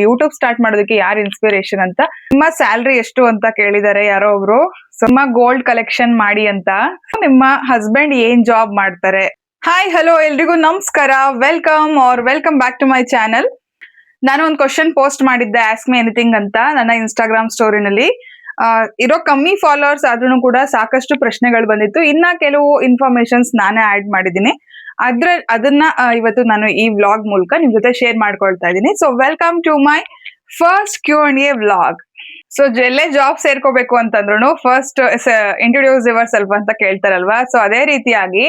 YouTube start ಮಾಡೋದಕ್ಕೆ ಯಾರು inspiration ಅಂತ. ನಿಮ್ಮ ಸ್ಯಾಲ್ರಿ ಎಷ್ಟು ಅಂತ ಕೇಳಿದಾರೆ ಯಾರೋ ಒಬ್ರು. ನಿಮ್ಮ ಗೋಲ್ಡ್ ಕಲೆಕ್ಷನ್ ಮಾಡಿ ಅಂತ. ನಿಮ್ಮ ಹಸ್ಬೆಂಡ್ ಏನ್ ಜಾಬ್ ಮಾಡ್ತಾರೆ? ಹಾಯ್ ಹಲೋ ಎಲ್ರಿಗೂ ನಮಸ್ಕಾರ, welcome back to my channel. ನಾನು ಒಂದು ಕ್ವಶನ್ ಪೋಸ್ಟ್ ಮಾಡಿದ್ದೆ, ಆಸ್ಕ್ ಮಿ ಎನಿಥಿಂಗ್ ಅಂತ, ನನ್ನ ಇನ್ಸ್ಟಾಗ್ರಾಮ್ ಸ್ಟೋರಿನಲ್ಲಿ. ಇರೋ ಕಮ್ಮಿ ಫಾಲೋವರ್ಸ್ ಆದ್ರೂ ಕೂಡ ಸಾಕಷ್ಟು ಪ್ರಶ್ನೆಗಳು ಬಂದಿತ್ತು. ಇನ್ನ ಕೆಲವು ಇನ್ಫಾರ್ಮೇಶನ್ಸ್ ನಾನೇ ಆಡ್ ಮಾಡಿದ್ದೀನಿ. ಅದನ್ನ ಇವತ್ತು ನಾನು ಈ ವ್ಲಾಗ್ ಮೂಲಕ ನಿಮ್ ಜೊತೆ ಶೇರ್ ಮಾಡ್ಕೊಳ್ತಾ ಇದ್ದೀನಿ. So welcome to my first Q&A vlog. So ಎಲ್ಲೇ ಜಾಬ್ ಸೇರ್ಕೋಬೇಕು ಅಂತಂದ್ರು ಫಸ್ಟ್ ಇಂಟ್ರೊಡ್ಯೂಸ್ ಯುವರ್ ಸೆಲ್ಫ್ ಅಂತ ಕೇಳ್ತಾರಲ್ವಾ. ಸೊ ಅದೇ ರೀತಿಯಾಗಿ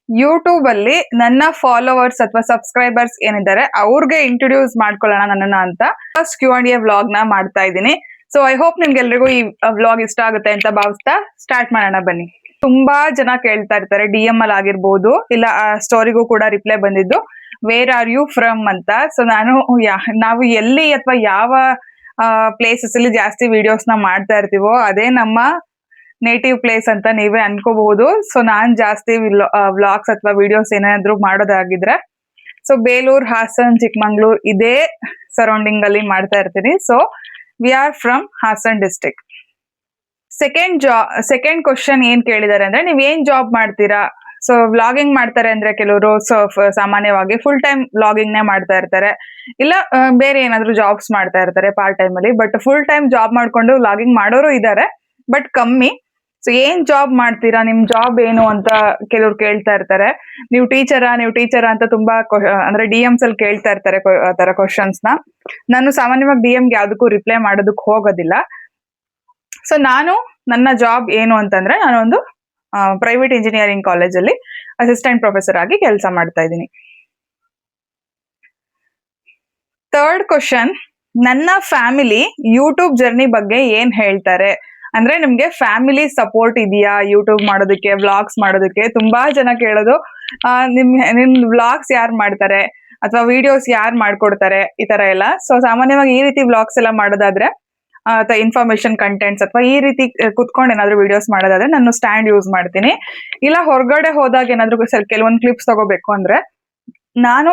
ಯೂಟ್ಯೂಬ್ ಅಲ್ಲಿ ನನ್ನ ಫಾಲೋವರ್ಸ್ ಅಥವಾ ಸಬ್ಸ್ಕ್ರೈಬರ್ಸ್ ಏನಿದ್ದಾರೆ ಅವ್ರಿಗೆ ಇಂಟ್ರೊಡ್ಯೂಸ್ ಮಾಡ್ಕೊಳ್ಳೋಣ ನನ್ನನ್ನ ಅಂತ ಫಸ್ಟ್ Q&A ವ್ಲಾಗ್ ನ ಮಾಡ್ತಾ ಇದ್ದೀನಿ. ಸೊ ಐ ಹೋಪ್ ನಿಮ್ಗೆಲ್ರಿಗೂ ಈ ವ್ಲಾಗ್ ಇಷ್ಟ ಆಗುತ್ತೆ ಅಂತ ಭಾವಿಸ್ತಾ ಸ್ಟಾರ್ಟ್ ಮಾಡೋಣ ಬನ್ನಿ. ತುಂಬಾ ಜನ ಕೇಳ್ತಾ ಇರ್ತಾರೆ, DM ಅಲ್ಲಿ ಆಗಿರ್ಬೋದು, ಇಲ್ಲ ಸ್ಟೋರಿಗೂ ಕೂಡ ರಿಪ್ಲೈ ಬಂದಿದ್ದು, ವೇರ್ ಆರ್ ಯು ಫ್ರಮ್ ಅಂತ. ಸೊ ನಾವು ಎಲ್ಲಿ ಅಥವಾ ಯಾವ ಪ್ಲೇಸಸ್ ಅಲ್ಲಿ ಜಾಸ್ತಿ ವಿಡಿಯೋಸ್ ನ ಮಾಡ್ತಾ ಇರ್ತೀವೋ ಅದೇ ನಮ್ಮ ನೇಟಿವ್ ಪ್ಲೇಸ್ ಅಂತ ನೀವೇ ಅನ್ಕೋಬಹುದು. ಸೊ ನಾನ್ ಜಾಸ್ತಿ ವ್ಲಾಗ್ಸ್ ಅಥವಾ ವಿಡಿಯೋಸ್ ಏನಾದ್ರು ಮಾಡೋದಾಗಿದ್ರೆ ಸೊ ಬೇಲೂರು, ಹಾಸನ್, ಚಿಕ್ಕಮಂಗ್ಳೂರ್ ಇದೇ ಸರೌಂಡಿಂಗ್ ಅಲ್ಲಿ ಮಾಡ್ತಾ ಇರ್ತೀನಿ. So we are from Hassan district. Second question ಏನ್ ಕೇಳಿದಾರೆ ಅಂದ್ರೆ, ನೀವ್ ಏನ್ ಜಾಬ್ ಮಾಡ್ತೀರಾ? ಸೊ ವ್ಲಾಗಿಂಗ್ ಮಾಡ್ತಾರೆ ಅಂದ್ರೆ ಕೆಲವರು ಸಾಮಾನ್ಯವಾಗಿ ಫುಲ್ ಟೈಮ್ ವ್ಲಾಗಿಂಗ್ ನೇ ಮಾಡ್ತಾ ಇರ್ತಾರೆ, ಇಲ್ಲ ಬೇರೆ ಏನಾದ್ರು ಜಾಬ್ಸ್ ಮಾಡ್ತಾ ಇರ್ತಾರೆ ಪಾರ್ಟ್ ಟೈಮ್ ಅಲ್ಲಿ. ಬಟ್ ಫುಲ್ ಟೈಮ್ ಜಾಬ್ ಮಾಡ್ಕೊಂಡು ವ್ಲಾಗಿಂಗ್ ಮಾಡೋರು ಇದಾರೆ, ಬಟ್ ಕಮ್ಮಿ. ಸೊ ಏನ್ ಜಾಬ್ ಮಾಡ್ತೀರಾ, ನಿಮ್ ಜಾಬ್ ಏನು ಅಂತ ಕೆಲವ್ರು ಕೇಳ್ತಾ ಇರ್ತಾರೆ. ನೀವು ಟೀಚರಾ ಅಂತ ತುಂಬಾ ಅಂದ್ರೆ DMs ಅಲ್ಲಿ ಕೇಳ್ತಾ ಇರ್ತಾರೆ ಆ ತರ ಕ್ವಶನ್ಸ್ ನ. ನಾನು ಸಾಮಾನ್ಯವಾಗಿ DMಗೆ ಯಾವ್ದಕ್ಕೂ ರಿಪ್ಲೈ ಮಾಡೋದಕ್ಕೆ ಹೋಗೋದಿಲ್ಲ. ಸೊ ನನ್ನ ಜಾಬ್ ಏನು ಅಂತಂದ್ರೆ, ನಾನೊಂದು ಪ್ರೈವೇಟ್ ಇಂಜಿನಿಯರಿಂಗ್ ಕಾಲೇಜಲ್ಲಿ ಅಸಿಸ್ಟೆಂಟ್ ಪ್ರೊಫೆಸರ್ ಆಗಿ ಕೆಲಸ ಮಾಡ್ತಾ ಇದ್ದೀನಿ. ಥರ್ಡ್ ಕ್ವಶನ್, ನನ್ನ ಫ್ಯಾಮಿಲಿ ಯೂಟ್ಯೂಬ್ ಜರ್ನಿ ಬಗ್ಗೆ ಏನ್ ಹೇಳ್ತಾರೆ? ಅಂದ್ರೆ ನಿಮ್ಗೆ ಫ್ಯಾಮಿಲಿ ಸಪೋರ್ಟ್ ಇದೆಯಾ ಯೂಟ್ಯೂಬ್ ಮಾಡೋದಕ್ಕೆ, ವ್ಲಾಗ್ಸ್ ಮಾಡೋದಕ್ಕೆ? ತುಂಬಾ ಜನ ಕೇಳೋದು, ನಿಮ್ ವ್ಲಾಗ್ಸ್ ಯಾರು ಮಾಡ್ತಾರೆ ಅಥವಾ ವಿಡಿಯೋಸ್ ಯಾರು ಮಾಡ್ಕೊಡ್ತಾರೆ, ಈ ತರ ಎಲ್ಲ. ಸೊ ಸಾಮಾನ್ಯವಾಗಿ ಈ ರೀತಿ ವ್ಲಾಗ್ಸ್ ಎಲ್ಲ ಮಾಡೋದಾದ್ರೆ ಅಥವಾ ಇನ್ಫಾರ್ಮೇಶನ್ ಕಂಟೆಂಟ್ಸ್ ಅಥವಾ ಈ ರೀತಿ ಕುತ್ಕೊಂಡು ಏನಾದ್ರು ವಿಡಿಯೋಸ್ ಮಾಡೋದಾದ್ರೆ ನಾನು ಸ್ಟ್ಯಾಂಡ್ ಯೂಸ್ ಮಾಡ್ತೀನಿ. ಇಲ್ಲ ಹೊರಗಡೆ ಹೋದಾಗ ಏನಾದ್ರು ಕೆಲವೊಂದು ಕ್ಲಿಪ್ಸ್ ತಗೋಬೇಕು ಅಂದ್ರೆ ನಾನು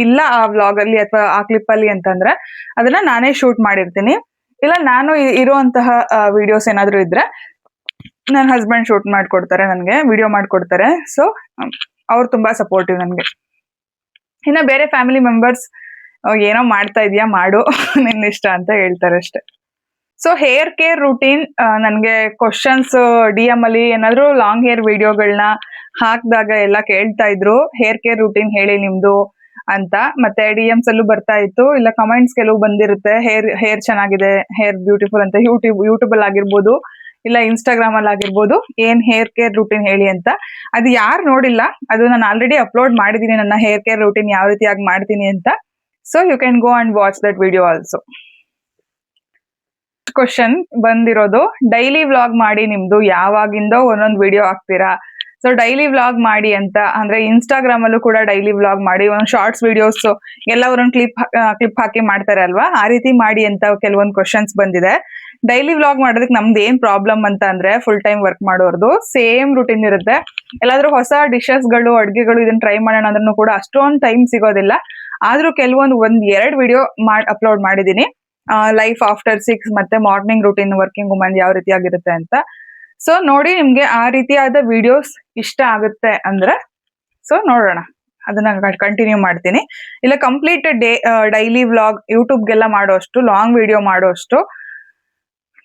ಇಲ್ಲ ಆ ವ್ಲಾಗ್ ಅಲ್ಲಿ ಅಥವಾ ಆ ಕ್ಲಿಪ್ ಅಲ್ಲಿ ಅಂತಂದ್ರೆ ಅದನ್ನ ನಾನೇ ಶೂಟ್ ಮಾಡಿರ್ತೀನಿ. ಇಲ್ಲ ನಾನು ಇರುವಂತಹ ವಿಡಿಯೋಸ್ ಏನಾದ್ರು ಇದ್ರೆ ನನ್ನ ಹಸ್ಬೆಂಡ್ ಶೂಟ್ ಮಾಡ್ಕೊಡ್ತಾರೆ, ನನ್ಗೆ ವಿಡಿಯೋ ಮಾಡ್ಕೊಡ್ತಾರೆ. ಸೊ ಅವ್ರು ತುಂಬಾ ಸಪೋರ್ಟಿವ್ ನನ್ಗೆ. ಇನ್ನ ಬೇರೆ ಫ್ಯಾಮಿಲಿ ಮೆಂಬರ್ಸ್ ಏನೋ ಮಾಡ್ತಾ ಇದೀಯಾ ಮಾಡು, ನಿನ್ನ ಇಷ್ಟ ಅಂತ ಹೇಳ್ತಾರೆ ಅಷ್ಟೇ. ಸೊ ಹೇರ್ ಕೇರ್ ರೂಟೀನ್, ನನ್ಗೆ ಕ್ವಶನ್ಸ್ DM ಅಲ್ಲಿ ಏನಾದ್ರು ಲಾಂಗ್ ಹೇರ್ ವಿಡಿಯೋಗಳನ್ನ ಹಾಕಿದಾಗ ಎಲ್ಲ ಕೇಳ್ತಾ ಇದ್ರು, ಹೇರ್ ಕೇರ್ ರೂಟೀನ್ ಹೇಳಿ ನಿಮ್ದು ಅಂತ. ಮತ್ತೆ DMs ಅಲ್ಲೂ ಬರ್ತಾ ಇತ್ತು, ಇಲ್ಲ ಕಮೆಂಟ್ಸ್ ಕೆಲವು ಬಂದಿರುತ್ತೆ, ಹೇರ್ ಚೆನ್ನಾಗಿದೆ, ಹೇರ್ ಬ್ಯೂಟಿಫುಲ್ ಅಂತ ಯೂಟ್ಯೂಬ್ ಅಲ್ಲಿ ಆಗಿರ್ಬೋದು, ಇಲ್ಲ ಇನ್ಸ್ಟಾಗ್ರಾಮ್ ಅಲ್ಲಿ ಆಗಿರ್ಬೋದು, ಏನ್ ಹೇರ್ ಕೇರ್ ರೂಟೀನ್ ಹೇಳಿ ಅಂತ. ಅದು ಯಾರು ನೋಡಿಲ್ಲ, ಅದು ನಾನು ಆಲ್ರೆಡಿ ಅಪ್ಲೋಡ್ ಮಾಡಿದೀನಿ, ನನ್ನ ಹೇರ್ ಕೇರ್ ರೂಟೀನ್ ಯಾವ ರೀತಿಯಾಗಿ ಮಾಡ್ತೀನಿ ಅಂತ. So you can go and watch that video also. Question ಬಂದಿರೋದು, ಡೈಲಿ ವ್ಲಾಗ್ ಮಾಡಿ ನಿಮ್ದು, ಯಾವಾಗಿಂದೋ ಒಂದೊಂದು ವಿಡಿಯೋ ಹಾಕ್ತೀರಾ? ಸೊ ಡೈಲಿ ವ್ಲಾಗ್ ಮಾಡಿ ಅಂತ ಅಂದ್ರೆ ಇನ್ಸ್ಟಾಗ್ರಾಮ್ ಅಲ್ಲೂ ಕೂಡ ಡೈಲಿ ವ್ಲಾಗ್ ಮಾಡಿ, ಒಂದು ಶಾರ್ಟ್ಸ್ ವಿಡಿಯೋಸ್ ಎಲ್ಲ ಒಂದೊಂದು ಕ್ಲಿಪ್ ಹಾಕಿ ಮಾಡ್ತಾರೆ ಅಲ್ವಾ, ಆ ರೀತಿ ಮಾಡಿ ಅಂತ ಕೆಲವೊಂದು ಕ್ವಶನ್ಸ್ ಬಂದಿದೆ. ಡೈಲಿ ವ್ಲಾಗ್ ಮಾಡೋದಕ್ಕೆ ನಮ್ದು ಏನ್ ಪ್ರಾಬ್ಲಮ್ ಅಂತ ಅಂದ್ರೆ, ಫುಲ್ ಟೈಮ್ ವರ್ಕ್ ಮಾಡೋರ್ದು ಸೇಮ್ ರೂಟೀನ್ ಇರುತ್ತೆ. ಎಲ್ಲಾದ್ರೂ ಹೊಸ ಡಿಶಸ್ಗಳು, ಅಡ್ಗೆಗಳು ಇದನ್ನ ಟ್ರೈ ಮಾಡೋಣ ಅಂದ್ರೂ ಕೂಡ ಅಷ್ಟೊಂದು ಟೈಮ್ ಸಿಗೋದಿಲ್ಲ. ಆದ್ರೂ ಒಂದ್ 2 ವಿಡಿಯೋ ಅಪ್ಲೋಡ್ ಮಾಡಿದೀನಿ, ಲೈಫ್ ಆಫ್ಟರ್ 6 ಮತ್ತೆ ಮಾರ್ನಿಂಗ್ ರೂಟೀನ್ ವರ್ಕಿಂಗ್ ವುಮನ್ ಯಾವ ರೀತಿಯಾಗಿರುತ್ತೆ ಅಂತ. ಸೊ ನೋಡಿ, ನಿಮ್ಗೆ ಆ ರೀತಿಯಾದ ವಿಡಿಯೋಸ್ ಇಷ್ಟ ಆಗುತ್ತೆ ಅಂದ್ರೆ ಸೊ ನೋಡೋಣ, ಅದನ್ನ ಕಂಟಿನ್ಯೂ ಮಾಡ್ತೀನಿ. ಇಲ್ಲ ಕಂಪ್ಲೀಟ್ ಡೈಲಿ ವ್ಲಾಗ್ ಯೂಟ್ಯೂಬ್ಗೆಲ್ಲ ಮಾಡೋಷ್ಟು, ಲಾಂಗ್ ವಿಡಿಯೋ ಮಾಡೋಷ್ಟು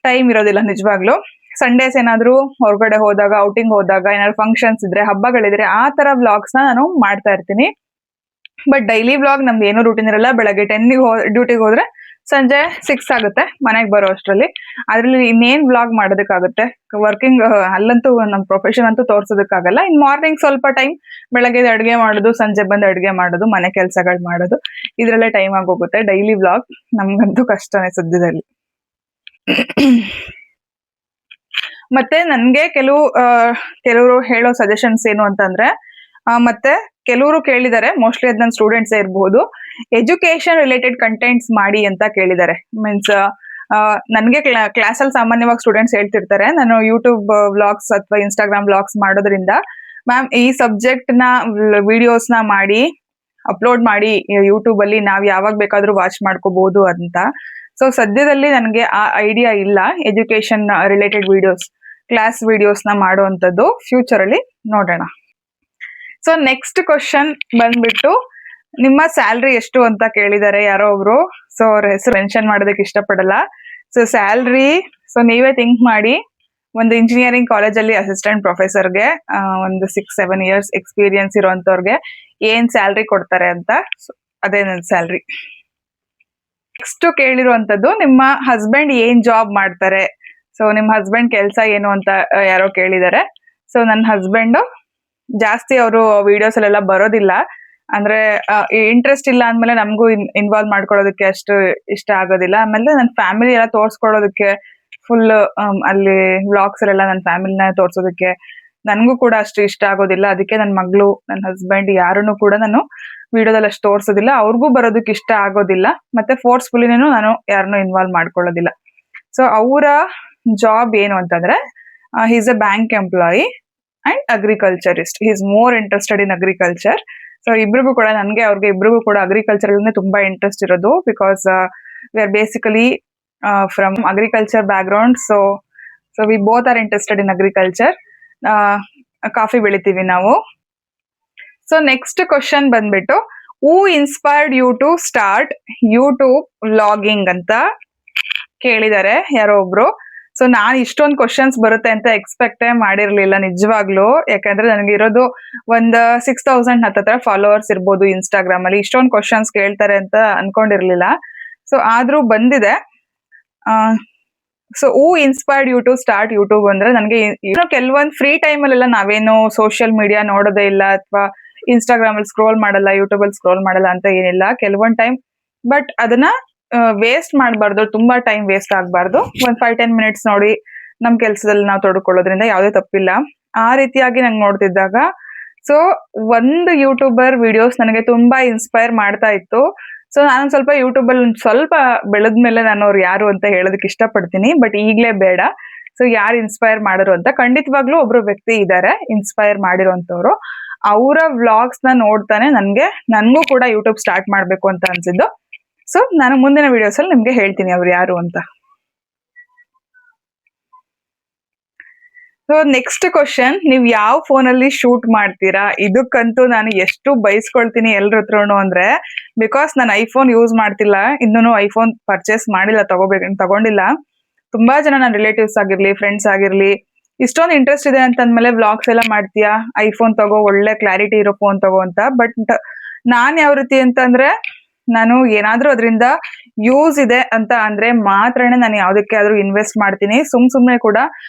ಟೈಮ್ ಇರೋದಿಲ್ಲ ನಿಜವಾಗ್ಲು. ಸಂಡೇಸ್ ಏನಾದ್ರು ಹೊರಗಡೆ ಹೋದಾಗ, ಔಟಿಂಗ್ ಹೋದಾಗ, ಏನಾದ್ರು ಫಂಕ್ಷನ್ಸ್ ಇದ್ರೆ, ಹಬ್ಬಗಳಿದ್ರೆ ಆ ತರ ವ್ಲಾಗ್ಸ್ ನಾನು ಮಾಡ್ತಾ ಇರ್ತೀನಿ. ಬಟ್ ಡೈಲಿ ವ್ಲಾಗ್ ನಮ್ದು ಏನೂ ರೂಟೀನ್ ಇರಲ್ಲ. ಬೆಳಗ್ಗೆ 10ಗೆ ಡ್ಯೂಟಿಗೆ ಹೋದ್ರೆ ಸಂಜೆ 6 ಆಗುತ್ತೆ ಮನೆಗೆ ಬರೋ ಅಷ್ಟರಲ್ಲಿ. ಅದ್ರಲ್ಲಿ ಇನ್ನೇನ್ ವ್ಲಾಗ್ ಮಾಡೋದಕ್ಕಾಗುತ್ತೆ? ವರ್ಕಿಂಗ್ ಅಲ್ಲಂತೂ ನಮ್ಮ ಪ್ರೊಫೆಷನ್ ಅಂತೂ ತೋರ್ಸೋದಕ್ಕಾಗಲ್ಲ. ಇನ್ ಮಾರ್ನಿಂಗ್ ಸ್ವಲ್ಪ ಟೈಮ್, ಬೆಳಗ್ಗೆ ಅಡುಗೆ ಮಾಡೋದು, ಸಂಜೆ ಬಂದು ಅಡುಗೆ ಮಾಡೋದು, ಮನೆ ಕೆಲಸಗಳು ಮಾಡೋದು, ಇದ್ರಲ್ಲೇ ಟೈಮ್ ಆಗೋಗುತ್ತೆ. ಡೈಲಿ ವ್ಲಾಗ್ ನಮ್ಗಂತೂ ಕಷ್ಟನೇ ಸದ್ಯದಲ್ಲಿ. ಮತ್ತೆ ನನ್ಗೆ ಕೆಲವರು ಹೇಳೋ ಸಜೆಷನ್ಸ್ ಏನು ಅಂತಂದ್ರೆ, ಮತ್ತೆ ಕೆಲವರು ಕೇಳಿದ್ದಾರೆ, ಮೋಸ್ಟ್ಲಿ ಅದ್ ನನ್ನ ಸ್ಟೂಡೆಂಟ್ಸ್ ಇರಬಹುದು, ಎಜುಕೇಶನ್ ರಿಲೇಟೆಡ್ ಕಂಟೆಂಟ್ಸ್ ಮಾಡಿ ಅಂತ ಕೇಳಿದ್ದಾರೆ. ಮೀನ್ಸ್ ನನ್ಗೆ ಕ್ಲಾಸಲ್ಲಿ ಸಾಮಾನ್ಯವಾಗಿ ಸ್ಟೂಡೆಂಟ್ಸ್ ಹೇಳ್ತಿರ್ತಾರೆ, ನಾನು ಯೂಟ್ಯೂಬ್ ವ್ಲಾಗ್ಸ್ ಅಥವಾ ಇನ್ಸ್ಟಾಗ್ರಾಮ್ ವ್ಲಾಗ್ಸ್ ಮಾಡೋದ್ರಿಂದ ಮ್ಯಾಮ್ ಈ ಸಬ್ಜೆಕ್ಟ್ ನ ವಿಡಿಯೋಸ್ ನ ಮಾಡಿ ಅಪ್ಲೋಡ್ ಮಾಡಿ ಯೂಟ್ಯೂಬ್ ಅಲ್ಲಿ ನಾವ್ ಯಾವಾಗ ಬೇಕಾದ್ರೂ ವಾಚ್ ಮಾಡ್ಕೋಬಹುದು ಅಂತ. ಸೊ ಸದ್ಯದಲ್ಲಿ ನನಗೆ ಆ ಐಡಿಯಾ ಇಲ್ಲ education related videos, class videos ನ ಮಾಡುವಂತದ್ದು. ಫ್ಯೂಚರ್ ಅಲ್ಲಿ ನೋಡೋಣ. ಸೊ ನೆಕ್ಸ್ಟ್ ಕ್ವಶನ್ ಬಂದ್ಬಿಟ್ಟು ನಿಮ್ಮ ಸ್ಯಾಲ್ರಿ ಎಷ್ಟು ಅಂತ ಕೇಳಿದ್ದಾರೆ ಯಾರೋ ಒಬ್ರು. ಸೊ ಅವ್ರ ಹೆಸರು ಮೆನ್ಷನ್ ಮಾಡೋದಕ್ಕೆ ಇಷ್ಟಪಡಲ್ಲ. ಸೊ ಸ್ಯಾಲ್ರಿ, ಸೊ ನೀವೇ ಥಿಂಕ್ ಮಾಡಿ. ಒಂದು ಇಂಜಿನಿಯರಿಂಗ್ ಕಾಲೇಜಲ್ಲಿ ಅಸಿಸ್ಟೆಂಟ್ ಪ್ರೊಫೆಸರ್ಗೆ ಒಂದು 6-7 ಇಯರ್ಸ್ ಎಕ್ಸ್ಪೀರಿಯನ್ಸ್ ಇರುವಂತವ್ರಿಗೆ ಏನ್ ಸ್ಯಾಲ್ರಿ ಕೊಡ್ತಾರೆ ಅಂತ. ಅದೇ ನನ್ನ ಸ್ಯಾಲ್ರಿ. ನೆಕ್ಸ್ಟ್ ಕೇಳಿರುವಂತದ್ದು, ನಿಮ್ಮ ಹಸ್ಬೆಂಡ್ ಏನ್ ಜಾಬ್ ಮಾಡ್ತಾರೆ? ಸೊ ನಿಮ್ ಹಸ್ಬೆಂಡ್ ಕೆಲ್ಸ ಏನು ಅಂತ ಯಾರೋ ಕೇಳಿದ್ದಾರೆ. ಸೊ ನನ್ನ ಹಸ್ಬೆಂಡ್ ಜಾಸ್ತಿ ಅವರು ವಿಡಿಯೋಸ್ ಅಲ್ಲೆಲ್ಲ ಬರೋದಿಲ್ಲ. ಅಂದ್ರೆ ಇಂಟ್ರೆಸ್ಟ್ ಇಲ್ಲ ಅಂದ್ಮೇಲೆ ನಮಗೂ ಇನ್ವಾಲ್ವ್ ಮಾಡ್ಕೊಳ್ಳೋದಕ್ಕೆ ಅಷ್ಟು ಇಷ್ಟ ಆಗೋದಿಲ್ಲ. ಆಮೇಲೆ ನನ್ನ ಫ್ಯಾಮಿಲಿ ಎಲ್ಲ ತೋರ್ಸ್ಕೊಳ್ಳೋದಕ್ಕೆ ಫುಲ್ ಅಲ್ಲಿ ವ್ಲಾಗ್ಸ್ ಅಲ್ಲೆಲ್ಲ ನನ್ನ ಫ್ಯಾಮಿಲಿನ ತೋರ್ಸೋದಕ್ಕೆ ನನ್ಗೂ ಕೂಡ ಅಷ್ಟು ಇಷ್ಟ ಆಗೋದಿಲ್ಲ. ಅದಕ್ಕೆ ನನ್ನ ಮಗಳು, ನನ್ನ ಹಸ್ಬೆಂಡ್ ಯಾರನ್ನು ಕೂಡ ನಾನು ವಿಡಿಯೋದಲ್ಲಿ ಅಷ್ಟು ತೋರ್ಸೋದಿಲ್ಲ. ಅವ್ರಿಗೂ ಬರೋದಕ್ಕೆ ಇಷ್ಟ ಆಗೋದಿಲ್ಲ. ಮತ್ತೆ ಫೋರ್ಸ್ಫುಲಿನೂ ನಾನು ಯಾರನ್ನೂ ಇನ್ವಾಲ್ವ್ ಮಾಡ್ಕೊಳ್ಳೋದಿಲ್ಲ. ಸೊ ಅವರ ಜಾಬ್ ಏನು ಅಂತಂದ್ರೆ, is a bank employee and agriculturist. Is more interested in agriculture. So ಇಬ್ರಿಗೂ ಕೂಡ, ನನ್ಗೆ ಅವ್ರಿಗೆ ಇಬ್ರಿಗೂ ಕೂಡ ಅಗ್ರಿಕಲ್ಚರ್ ತುಂಬಾ ಇಂಟ್ರೆಸ್ಟ್ ಇರೋದು. Because we are basically from agriculture background. So we both are interested in agriculture. Coffee ಬೆಳಿತೀವಿ ನಾವು. ಸೊ ನೆಕ್ಸ್ಟ್ ಕ್ವಶನ್ ಬಂದ್ಬಿಟ್ಟು, who inspired you to start YouTube vlogging ಅಂತ ಕೇಳಿದ್ದಾರೆ ಯಾರೋ ಒಬ್ರು. ಸೊ ನಾನ್ ಇಷ್ಟೊಂದು ಕ್ವಶನ್ಸ್ ಬರುತ್ತೆ ಅಂತ ಎಕ್ಸ್ಪೆಕ್ಟೇ ಮಾಡಿರ್ಲಿಲ್ಲ ನಿಜವಾಗ್ಲು. ಯಾಕಂದ್ರೆ ನನಗೆ ಇರೋದು ಒಂದು 6,000 ಹತ್ತತ್ರ ಫಾಲೋವರ್ಸ್ ಇರ್ಬೋದು ಇನ್ಸ್ಟಾಗ್ರಾಮ್ ಅಲ್ಲಿ. ಇಷ್ಟೊಂದು ಕ್ವಶನ್ಸ್ ಕೇಳ್ತಾರೆ ಅಂತ ಅನ್ಕೊಂಡಿರ್ಲಿಲ್ಲ. ಸೊ ಆದ್ರೂ ಬಂದಿದೆ. So who inspired you to start YouTube ಅಂದ್ರೆ, ನನಗೆ ಕೆಲವೊಂದು ಫ್ರೀ ಟೈಮ್ ಅಲ್ಲೆಲ್ಲ ನಾವೇನು ಸೋಷಿಯಲ್ ಮೀಡಿಯಾ ನೋಡೋದೇ ಇಲ್ಲ, ಅಥವಾ ಇನ್ಸ್ಟಾಗ್ರಾಮ್ ಅಲ್ಲಿ ಸ್ಕ್ರೋಲ್ ಮಾಡಲ್ಲ, ಯೂಟ್ಯೂಬ್ ಅಲ್ಲಿ ಸ್ಕ್ರೋಲ್ ಮಾಡಲ್ಲ ಅಂತ ಏನಿಲ್ಲ. ಕೆಲವೊಂದ್ ಟೈಮ್, ಬಟ್ ಅದನ್ನ ವೇಸ್ಟ್ ಮಾಡಬಾರ್ದು, ತುಂಬಾ ಟೈಮ್ ವೇಸ್ಟ್ ಆಗ್ಬಾರ್ದು. ಒಂದ್ 5-10 ಮಿನಿಟ್ಸ್ ನೋಡಿ ನಮ್ ಕೆಲ್ಸದಲ್ಲಿ ನಾವು ತೊಡ್ಕೊಳ್ಳೋದ್ರಿಂದ ಯಾವುದೇ ತಪ್ಪಿಲ್ಲ. ಆ ರೀತಿಯಾಗಿ ನಂಗೆ ನೋಡ್ತಿದ್ದಾಗ, ಸೊ ಒಂದು ಯೂಟ್ಯೂಬರ್ ವಿಡಿಯೋಸ್ ನನಗೆ ತುಂಬಾ ಇನ್ಸ್ಪೈರ್ ಮಾಡ್ತಾ ಇತ್ತು. ಸೊ ನಾನು ಸ್ವಲ್ಪ ಯೂಟ್ಯೂಬ್ ಅಲ್ಲಿ ಸ್ವಲ್ಪ ಬೆಳೆದ್ಮೇಲೆ ನಾನು ಅವ್ರು ಯಾರು ಅಂತ ಹೇಳೋದಕ್ಕೆ ಇಷ್ಟಪಡ್ತೀನಿ, ಬಟ್ ಈಗ್ಲೇ ಬೇಡ. ಸೊ ಯಾರು ಇನ್ಸ್ಪೈರ್ ಮಾಡಿರು ಅಂತ, ಖಂಡಿತವಾಗ್ಲೂ ಒಬ್ರು ವ್ಯಕ್ತಿ ಇದ್ದಾರೆ ಇನ್ಸ್ಪೈರ್ ಮಾಡಿರೋಂಥವ್ರು. ಅವರ ವ್ಲಾಗ್ಸ್ ನ ನೋಡ್ತಾನೆ ನನ್ಗೂ ಕೂಡ ಯೂಟ್ಯೂಬ್ ಸ್ಟಾರ್ಟ್ ಮಾಡ್ಬೇಕು ಅಂತ ಅನ್ಸಿದ್ದು. ಸೊ ನಾನು ಮುಂದಿನ ವಿಡಿಯೋಸ್ ಅಲ್ಲಿ ನಿಮ್ಗೆ ಹೇಳ್ತೀನಿ ಅವ್ರು ಯಾರು ಅಂತ. ಸೊ ನೆಕ್ಸ್ಟ್ ಕ್ವಶನ್, ನೀವ್ ಯಾವ ಫೋನ್ ಅಲ್ಲಿ ಶೂಟ್ ಮಾಡ್ತೀರಾ? ಇದಕ್ಕಂತೂ ನಾನು ಎಷ್ಟು ಬೈಸ್ಕೊಳ್ತೀನಿ ಎಲ್ರ ಹತ್ರನು ಅಂದ್ರೆ, ಬಿಕಾಸ್ ನಾನು ಐಫೋನ್ ಯೂಸ್ ಮಾಡ್ತಿಲ್ಲ, ಇನ್ನೂ ಐಫೋನ್ ಪರ್ಚೇಸ್ ಮಾಡಿಲ್ಲ, ತಗೊಂಡಿಲ್ಲ. ತುಂಬಾ ಜನ ನನ್ನ ರಿಲೇಟಿವ್ಸ್ ಆಗಿರ್ಲಿ, ಫ್ರೆಂಡ್ಸ್ ಆಗಿರ್ಲಿ, ಇಷ್ಟೊಂದು ಇಂಟ್ರೆಸ್ಟ್ ಇದೆ ಅಂತಂದ್ಮೇಲೆ ವ್ಲಾಗ್ಸ್ ಎಲ್ಲ ಮಾಡ್ತೀಯಾ, ಐಫೋನ್ ತಗೋ, ಒಳ್ಳೆ ಕ್ಲಾರಿಟಿ ಇರೋ ಫೋನ್ ತಗೋ ಅಂತ. ಬಟ್ ನಾನ್ ಯಾವ ರೀತಿ ಅಂತಂದ್ರೆ, ನಾನು ಏನಾದ್ರೂ ಅದರಿಂದ ಯೂಸ್ ಇದೆ ಅಂತ ಅಂದ್ರೆ ಮಾತ್ರನೇ ನಾನು ಯಾವ್ದಕ್ಕೆ ಆದ್ರೂ ಇನ್ವೆಸ್ಟ್ ಮಾಡ್ತೀನಿ. ಸುಮ್ನೆ ಕೂಡ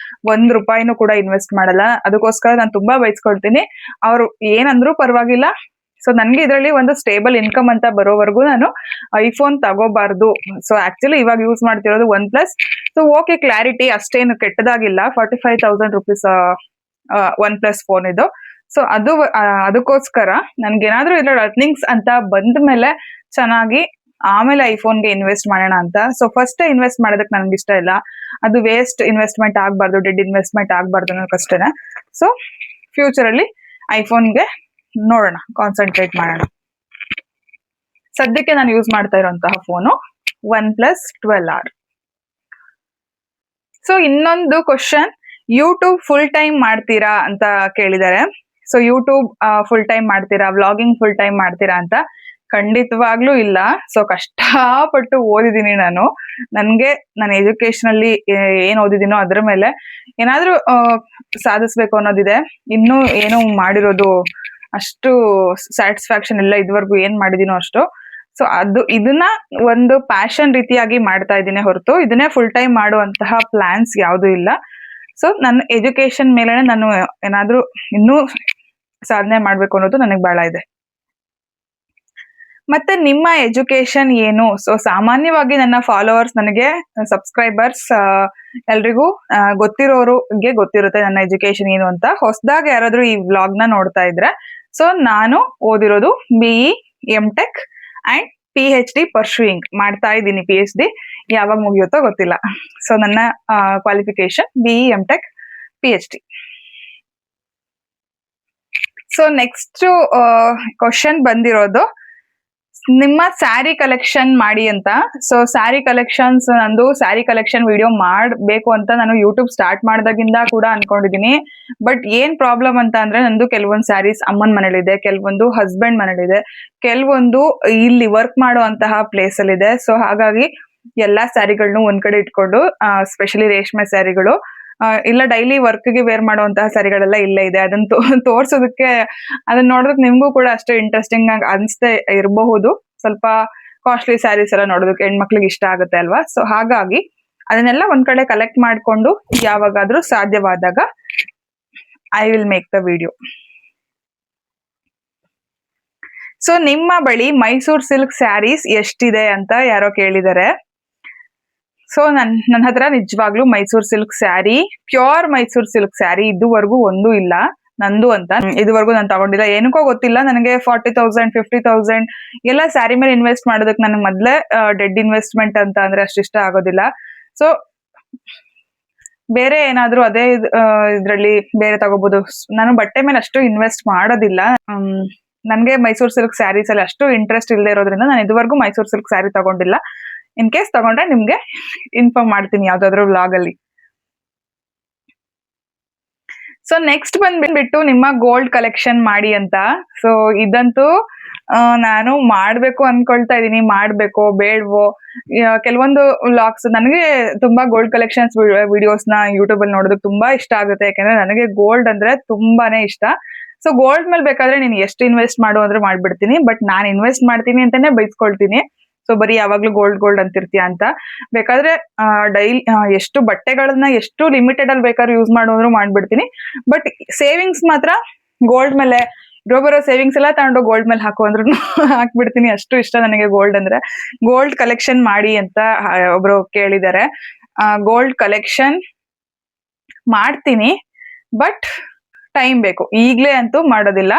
₹1 ಕೂಡ ಇನ್ವೆಸ್ಟ್ ಮಾಡಲ್ಲ. ಅದಕ್ಕೋಸ್ಕರ ನಾನು ತುಂಬಾ ಬೈಸ್ಕೊಳ್ತೀನಿ. ಅವ್ರು ಏನಂದ್ರೂ ಪರವಾಗಿಲ್ಲ. ಸೊ ನನ್ಗೆ ಇದರಲ್ಲಿ ಒಂದು ಸ್ಟೇಬಲ್ ಇನ್ಕಮ್ ಅಂತ ಬರೋವರೆಗೂ ನಾನು ಐಫೋನ್ ತಗೋಬಾರ್ದು. ಸೊ ಆಕ್ಚುಲಿ ಇವಾಗ ಯೂಸ್ ಮಾಡ್ತಿರೋದು OnePlus. ಸೊ ಓಕೆ, ಕ್ಲಾರಿಟಿ ಅಷ್ಟೇನು ಕೆಟ್ಟದಾಗಿಲ್ಲ. 45,000 rupees OnePlus ಫೋನ್ ಇದು. ಸೊ ಅದಕ್ಕೋಸ್ಕರ ನನ್ಗೇನಾದ್ರೂ ಇದ್ರಲ್ಲಿ ಅರ್ನಿಂಗ್ಸ್ ಅಂತ ಬಂದ ಮೇಲೆ ಚೆನ್ನಾಗಿ ಆಮೇಲೆ ಐಫೋನ್ಗೆ ಇನ್ವೆಸ್ಟ್ ಮಾಡೋಣ ಅಂತ. ಸೊ ಫಸ್ಟ್ ಇನ್ವೆಸ್ಟ್ ಮಾಡೋದಕ್ಕೆ ನನ್ಗೆ ಇಷ್ಟ ಇಲ್ಲ. ಅದು ವೇಸ್ಟ್ ಇನ್ವೆಸ್ಟ್ಮೆಂಟ್ ಆಗ್ಬಾರ್ದು, ಡೆಡ್ ಇನ್ವೆಸ್ಟ್ಮೆಂಟ್ ಆಗ್ಬಾರ್ದು ಅನ್ನೋದಕ್ಕಷ್ಟೇನೆ. ಸೊ ಫ್ಯೂಚರ್ ಅಲ್ಲಿ ಐಫೋನ್ಗೆ ನೋಡೋಣ, ಕಾನ್ಸಂಟ್ರೇಟ್ ಮಾಡೋಣ. ಸದ್ಯಕ್ಕೆ ನಾನು ಯೂಸ್ ಮಾಡ್ತಾ ಇರೋಂತಹ ಫೋನು OnePlus 12R. ಸೊ ಇನ್ನೊಂದು ಕ್ವಶನ್, ಯೂಟ್ಯೂಬ್ ಫುಲ್ ಟೈಮ್ ಮಾಡ್ತೀರಾ ಅಂತ ಕೇಳಿದ್ದಾರೆ. ಸೊ ಯೂಟ್ಯೂಬ್ ಫುಲ್ ಟೈಮ್ ಮಾಡ್ತೀರಾ, ವ್ಲಾಗಿಂಗ್ ಫುಲ್ ಟೈಮ್ ಮಾಡ್ತೀರಾ ಅಂತ? ಖಂಡಿತವಾಗ್ಲೂ ಇಲ್ಲ. ಸೊ ಕಷ್ಟಪಟ್ಟು ಓದಿದೀನಿ ನಾನು. ನನ್ನ ಎಜುಕೇಶನ್ ಅಲ್ಲಿ ಏನ್ ಓದಿದೀನೋ ಅದ್ರ ಮೇಲೆ ಏನಾದ್ರೂ ಸಾಧಿಸ್ಬೇಕು ಅನ್ನೋದಿದೆ. ಇನ್ನೂ ಏನೋ ಮಾಡಿರೋದು ಅಷ್ಟು ಸ್ಯಾಟಿಸ್ಫ್ಯಾಕ್ಷನ್ ಇಲ್ಲ ಇದುವರೆಗೂ ಏನ್ ಮಾಡಿದೀನೋ ಅಷ್ಟು. ಸೊ ಇದನ್ನ ಒಂದು ಪ್ಯಾಷನ್ ರೀತಿಯಾಗಿ ಮಾಡ್ತಾ ಇದ್ದೀನಿ ಹೊರತು ಇದನ್ನೇ ಫುಲ್ ಟೈಮ್ ಮಾಡುವಂತಹ ಪ್ಲಾನ್ಸ್ ಯಾವ್ದು ಇಲ್ಲ. ಸೊ ನನ್ನ ಎಜುಕೇಶನ್ ಮೇಲೆ ನಾನು ಏನಾದ್ರೂ ಇನ್ನೂ ಸಾಧನೆ ಮಾಡ್ಬೇಕು ಅನ್ನೋದು ನನಗೆ ಬಹಳ ಇದೆ. ಮತ್ತೆ ನಿಮ್ಮ ಎಜುಕೇಶನ್ ಏನು? ಸೊ ಸಾಮಾನ್ಯವಾಗಿ ನನ್ನ ಫಾಲೋವರ್ಸ್, ನನಗೆ ಸಬ್ಸ್ಕ್ರೈಬರ್ಸ್ ಎಲ್ರಿಗೂ ಗೊತ್ತಿರೋರಿಗೆ ಗೊತ್ತಿರುತ್ತೆ ನನ್ನ ಎಜುಕೇಶನ್ ಏನು ಅಂತ. ಹೊಸದಾಗಿ ಯಾರಾದ್ರೂ ಈ ವ್ಲಾಗ್ ನ ನೋಡ್ತಾ ಇದ್ರೆ, ಸೊ ನಾನು ಓದಿರೋದು BE M.Tech and PhD pursuing ಮಾಡ್ತಾ ಇದ್ದೀನಿ. PhD ಯಾವಾಗ ಮುಗಿಯುತ್ತೋ ಗೊತ್ತಿಲ್ಲ. ಸೊ ನನ್ನ qualification BE M.Tech PhD. So next question ಬಂದಿರೋದು, ನಿಮ್ಮ ಸ್ಯಾರಿ ಕಲೆಕ್ಷನ್ ಮಾಡಿ ಅಂತ. ಸೊ ಸ್ಯಾರಿ ಕಲೆಕ್ಷನ್ಸ್, ನಂದು ಸ್ಯಾರಿ ಕಲೆಕ್ಷನ್ ವಿಡಿಯೋ ಮಾಡಬೇಕು ಅಂತ ನಾನು ಯೂಟ್ಯೂಬ್ ಸ್ಟಾರ್ಟ್ ಮಾಡಿದಾಗಿಂದ ಕೂಡ ಅನ್ಕೊಂಡಿದೀನಿ. ಬಟ್ ಏನ್ ಪ್ರಾಬ್ಲಮ್ ಅಂತ ಅಂದ್ರೆ, ನಂದು ಕೆಲವೊಂದು ಸ್ಯಾರೀಸ್ ಅಮ್ಮನ್ ಮನೇಲಿದೆ, ಕೆಲವೊಂದು ಹಸ್ಬೆಂಡ್ ಮನೇಲಿದೆ, ಕೆಲವೊಂದು ಇಲ್ಲಿ ವರ್ಕ್ ಮಾಡುವಂತಹ ಪ್ಲೇಸ್ ಅಲ್ಲಿ ಇದೆ. ಸೊ ಹಾಗಾಗಿ ಎಲ್ಲಾ ಸ್ಯಾರಿಗಳನ್ನು ಒಂದ್ ಕಡೆ ಇಟ್ಕೊಂಡು, ಸ್ಪೆಷಲಿ ರೇಷ್ಮೆ ಸ್ಯಾರಿಗಳು, ಇಲ್ಲ ಡೈಲಿ ವರ್ಕ್ಗೆ ವೇರ್ ಮಾಡುವಂತಹ ಸ್ಯಾರಿಗಳೆಲ್ಲ ಇಲ್ಲೇ ಇದೆ. ಅದನ್ನ ತೋರ್ಸೋದಕ್ಕೆ, ಅದನ್ನ ನೋಡೋದಕ್ಕೆ ನಿಮ್ಗೂ ಕೂಡ ಅಷ್ಟು ಇಂಟ್ರೆಸ್ಟಿಂಗ್ ಆಗಿ ಅನ್ಸ್ತೇ ಇರಬಹುದು. ಸ್ವಲ್ಪ ಕಾಸ್ಟ್ಲಿ ಸ್ಯಾರೀಸ್ ಎಲ್ಲ ನೋಡೋದಕ್ಕೆ ಹೆಣ್ಮಕ್ಳಿಗೆ ಇಷ್ಟ ಆಗುತ್ತೆ ಅಲ್ವಾ. ಸೊ ಹಾಗಾಗಿ ಅದನ್ನೆಲ್ಲ ಒಂದ್ ಕಡೆ ಕಲೆಕ್ಟ್ ಮಾಡ್ಕೊಂಡು ಯಾವಾಗಾದ್ರೂ ಸಾಧ್ಯವಾದಾಗ I will make the video. So ನಿಮ್ಮ ಬಳಿ ಮೈಸೂರ್ ಸಿಲ್ಕ್ ಸ್ಯಾರೀಸ್ ಎಷ್ಟಿದೆ ಅಂತ ಯಾರೋ ಕೇಳಿದ್ದಾರೆ. ಸೊ ನನ್ನ ಹತ್ರ ನಿಜವಾಗ್ಲೂ Mysore silk sari, pure Mysore silk sari ಇದುವರೆಗೂ ಒಂದು ಇಲ್ಲ ನಂದು ಅಂತ. ಇದುವರೆಗೂ ನಾನು ತಗೊಂಡಿಲ್ಲ, ಏನಕ್ಕೋ ಗೊತ್ತಿಲ್ಲ. ನನಗೆ 40,000 50,000 ಎಲ್ಲ ಸ್ಯಾರಿ ಮೇಲೆ ಇನ್ವೆಸ್ಟ್ ಮಾಡೋದಕ್ಕೆ ನನಗೆ ಮೊದ್ಲೇ ಡೆಡ್ ಇನ್ವೆಸ್ಟ್ಮೆಂಟ್ ಅಂತ ಅಂದ್ರೆ ಅಷ್ಟು ಇಷ್ಟ ಆಗೋದಿಲ್ಲ. ಸೊ ಬೇರೆ ಏನಾದ್ರೂ ಅದೇ ಇದ್ರಲ್ಲಿ ಬೇರೆ ತಗೋಬಹುದು. ನಾನು ಬಟ್ಟೆ ಮೇಲೆ ಅಷ್ಟು ಇನ್ವೆಸ್ಟ್ ಮಾಡೋದಿಲ್ಲ. ನನ್ಗೆ ಮೈಸೂರ್ ಸಿಲ್ಕ್ ಸ್ಯಾರೀಸ್ ಅಲ್ಲಿ ಅಷ್ಟು ಇಂಟ್ರೆಸ್ಟ್ ಇಲ್ಲದೆ ಇರೋದ್ರಿಂದ ನಾನು ಇದುವರೆಗೂ ಮೈಸೂರ್ ಸಿಲ್ಕ್ ಸ್ಯಾರಿ ತಗೊಂಡಿಲ್ಲ. ಇನ್ ಕೇಸ್ ತಗೊಂಡ್ರೆ ನಿಮ್ಗೆ ಇನ್ಫಾರ್ಮ್ ಮಾಡ್ತೀನಿ ಯಾವ್ದಾದ್ರು ವ್ಲಾಗ್ ಅಲ್ಲಿ. ಸೊ ನೆಕ್ಸ್ಟ್ ಬಂದ್ಬಿಟ್ಟು ನಿಮ್ಮ ಗೋಲ್ಡ್ ಕಲೆಕ್ಷನ್ ಮಾಡಿ ಅಂತ. ಸೊ ಇದಂತೂ ನಾನು ಮಾಡ್ಬೇಕು ಅನ್ಕೊಳ್ತಾ ಇದೀನಿ, ಮಾಡ್ಬೇಕೋ ಬೇಡವೋ. ಕೆಲವೊಂದು ವ್ಲಾಗ್ಸ್, ನನಗೆ ತುಂಬಾ ಗೋಲ್ಡ್ ಕಲೆಕ್ಷನ್ಸ್ ವಿಡಿಯೋಸ್ ನ ಯೂಟ್ಯೂಬ್ ಅಲ್ಲಿ ನೋಡೋದಕ್ಕೆ ತುಂಬಾ ಇಷ್ಟ ಆಗುತ್ತೆ. ಯಾಕಂದ್ರೆ ನನಗೆ ಗೋಲ್ಡ್ ಅಂದ್ರೆ ತುಂಬಾನೇ ಇಷ್ಟ. ಸೊ ಗೋಲ್ಡ್ ಮೇಲೆ ಬೇಕಾದ್ರೆ ನೀನ್ ಎಷ್ಟು ಇನ್ವೆಸ್ಟ್ ಮಾಡು ಅಂದ್ರೆ ಮಾಡ್ಬಿಡ್ತೀನಿ. ಬಟ್ ನಾನ್ ಇನ್ವೆಸ್ಟ್ ಮಾಡ್ತೀನಿ ಅಂತಾನೆ ಬೈಸ್ಕೊಳ್ತೀನಿ. ಸೊ ಬರೀ ಯಾವಾಗ್ಲೂ ಗೋಲ್ಡ್ ಅಂತಿರ್ತೀಯ ಅಂತ. ಬೇಕಾದ್ರೆ ಡೈಲಿ ಎಷ್ಟು ಬಟ್ಟೆಗಳನ್ನ ಎಷ್ಟು ಲಿಮಿಟೆಡ್ ಅಲ್ಲಿ ಬೇಕಾದ್ರೆ ಯೂಸ್ ಮಾಡೋದ್ರು ಮಾಡ್ಬಿಡ್ತೀನಿ. ಬಟ್ ಸೇವಿಂಗ್ಸ್ ಮಾತ್ರ ಗೋಲ್ಡ್ ಮೇಲೆ, ಬರೋ ಸೇವಿಂಗ್ಸ್ ಎಲ್ಲ ತಗೊಂಡು ಗೋಲ್ಡ್ ಮೇಲೆ ಹಾಕು ಅಂದ್ರೂ ಹಾಕ್ಬಿಡ್ತೀನಿ. ಅಷ್ಟು ಇಷ್ಟ ನನಗೆ ಗೋಲ್ಡ್ ಅಂದ್ರೆ. ಗೋಲ್ಡ್ ಕಲೆಕ್ಷನ್ ಮಾಡಿ ಅಂತ ಒಬ್ರು ಕೇಳಿದ್ದಾರೆ. ಗೋಲ್ಡ್ ಕಲೆಕ್ಷನ್ ಮಾಡ್ತೀನಿ, ಬಟ್ ಟೈಮ್ ಬೇಕು, ಈಗ್ಲೇ ಅಂತೂ ಮಾಡೋದಿಲ್ಲ.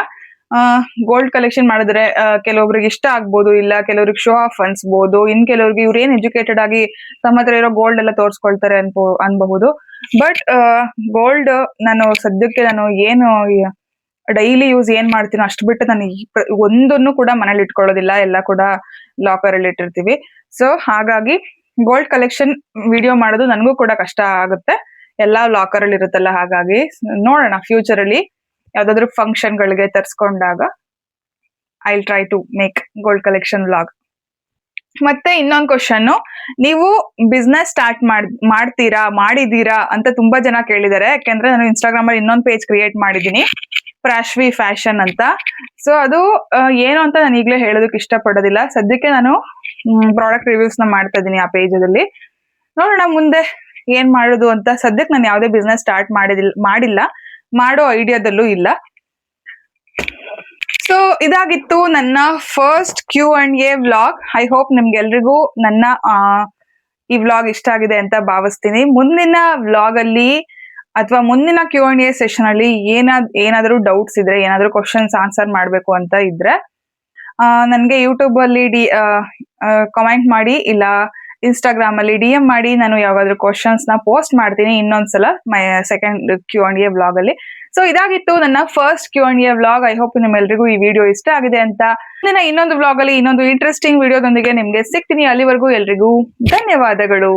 ಗೋಲ್ಡ್ ಕಲೆಕ್ಷನ್ ಮಾಡಿದ್ರೆ ಕೆಲವೊಬ್ರಿಗೆ ಇಷ್ಟ ಆಗ್ಬೋದು, ಇಲ್ಲ ಕೆಲವ್ರಿಗೆ ಶೋ ಆಫ್ ಅನ್ಸ್ಬೋದು, ಇನ್ ಕೆಲವ್ರಿಗೆ ಇವ್ರು ಏನ್ ಎಜುಕೇಟೆಡ್ ಆಗಿ ತಮ್ಮ ಹತ್ರ ಇರೋ ಗೋಲ್ಡ್ ಎಲ್ಲ ತೋರ್ಸ್ಕೊಳ್ತಾರೆ ಅನ್ಬಹುದು. ಬಟ್ ಗೋಲ್ಡ್ ನಾನು ಸದ್ಯಕ್ಕೆ ನಾನು ಏನು ಡೈಲಿ ಯೂಸ್ ಏನ್ ಮಾಡ್ತೀನೋ ಅಷ್ಟು ಬಿಟ್ಟು ನಾನು ಒಂದನ್ನು ಕೂಡ ಮನೇಲಿ ಇಟ್ಕೊಳ್ಳೋದಿಲ್ಲ, ಎಲ್ಲ ಕೂಡ ಲಾಕರ್ ಅಲ್ಲಿ ಇಟ್ಟಿರ್ತೀವಿ. ಸೊ ಹಾಗಾಗಿ ಗೋಲ್ಡ್ ಕಲೆಕ್ಷನ್ ವಿಡಿಯೋ ಮಾಡೋದು ನನಗೂ ಕೂಡ ಕಷ್ಟ ಆಗುತ್ತೆ, ಎಲ್ಲಾ ಲಾಕರ್ ಅಲ್ಲಿ ಇರುತ್ತಲ್ಲ. ಹಾಗಾಗಿ ನೋಡೋಣ ಫ್ಯೂಚರ್ ಅಲ್ಲಿ ಯಾವ್ದಾದ್ರು ಫಂಕ್ಷನ್ ಗಳಿಗೆ ತರ್ಸ್ಕೊಂಡಾಗ I will try to make gold collection vlog. ಮತ್ತೆ ಇನ್ನೊಂದು ಕ್ವಶನ್, ನೀವು ಬಿಸ್ನೆಸ್ ಸ್ಟಾರ್ಟ್ ಮಾಡಿದೀರಾ ಅಂತ ತುಂಬಾ ಜನ ಕೇಳಿದ್ದಾರೆ. ಯಾಕೆಂದ್ರೆ ನಾನು ಇನ್ಸ್ಟಾಗ್ರಾಮ್ ಅಲ್ಲಿ ಇನ್ನೊಂದು ಪೇಜ್ ಕ್ರಿಯೇಟ್ ಮಾಡಿದೀನಿ, ಪ್ರಾಶ್ವಿ ಫ್ಯಾಷನ್ ಅಂತ. ಸೊ ಅದು ಏನು ಅಂತ ನಾನು ಈಗಲೇ ಹೇಳೋದಕ್ಕೆ ಇಷ್ಟಪಡೋದಿಲ್ಲ. ಸದ್ಯಕ್ಕೆ ನಾನು ಪ್ರಾಡಕ್ಟ್ ರಿವ್ಯೂಸ್ ನ ಮಾಡ್ತಾ ಇದ್ದೀನಿ ಆ ಪೇಜಲ್ಲಿ. ನೋಡೋಣ ಮುಂದೆ ಏನ್ ಮಾಡೋದು ಅಂತ. ಸದ್ಯಕ್ಕೆ ನಾನು ಯಾವುದೇ ಬಿಸ್ನೆಸ್ ಸ್ಟಾರ್ಟ್ ಮಾಡಿಲ್ಲ, ಮಾಡೋ ಐಡಿಯಾದಲ್ಲೂ ಇಲ್ಲ. ಸೊ ಇದಾಗಿತ್ತು ನನ್ನ first Q&A vlog. I hope ನಿಮ್ಗೆಲ್ರಿಗೂ ನನ್ನ ಈ ವ್ಲಾಗ್ ಇಷ್ಟ ಆಗಿದೆ ಅಂತ ಭಾವಿಸ್ತೀನಿ. ಮುಂದಿನ ವ್ಲಾಗ್ ಅಲ್ಲಿ ಅಥವಾ ಮುಂದಿನ Q&A ಸೆಷನ್ ಅಲ್ಲಿ ಏನಾದರೂ ಡೌಟ್ಸ್ ಇದ್ರೆ, ಏನಾದರೂ ಕ್ವಶನ್ಸ್ ಆನ್ಸರ್ ಮಾಡ್ಬೇಕು ಅಂತ ಇದ್ರೆ ನನ್ಗೆ ಯೂಟ್ಯೂಬ್ ಅಲ್ಲಿ ಕಮೆಂಟ್ ಮಾಡಿ, ಇಲ್ಲ ಇನ್ಸ್ಟಾಗ್ರಾಮ್ ಅಲ್ಲಿ DM ಮಾಡಿ. ನಾನು ಯಾವಾಗಾದ್ರೂ ಕ್ವಶನ್ಸ್ ನ ಪೋಸ್ಟ್ ಮಾಡ್ತೀನಿ ಇನ್ನೊಂದ್ಸಲ ಸೆಕೆಂಡ್ Q&A ವ್ಲಾಗ್ ಅಲ್ಲಿ. ಸೊ ಇದಾಗಿತ್ತು ನನ್ನ first Q&A vlog. I hope ನಿಮ್ಮೆಲ್ರಿಗೂ ಈ ವಿಡಿಯೋ ಇಷ್ಟ ಆಗಿದೆ ಅಂತ. ಇನ್ನೊಂದು ವ್ಲಾಗ್ ಅಲ್ಲಿ ಇನ್ನೊಂದು ಇಂಟ್ರೆಸ್ಟಿಂಗ್ ವಿಡಿಯೋದೊಂದಿಗೆ ನಿಮ್ಗೆ ಸಿಗ್ತೀನಿ. ಅಲ್ಲಿವರೆಗೂ ಎಲ್ರಿಗೂ ಧನ್ಯವಾದಗಳು.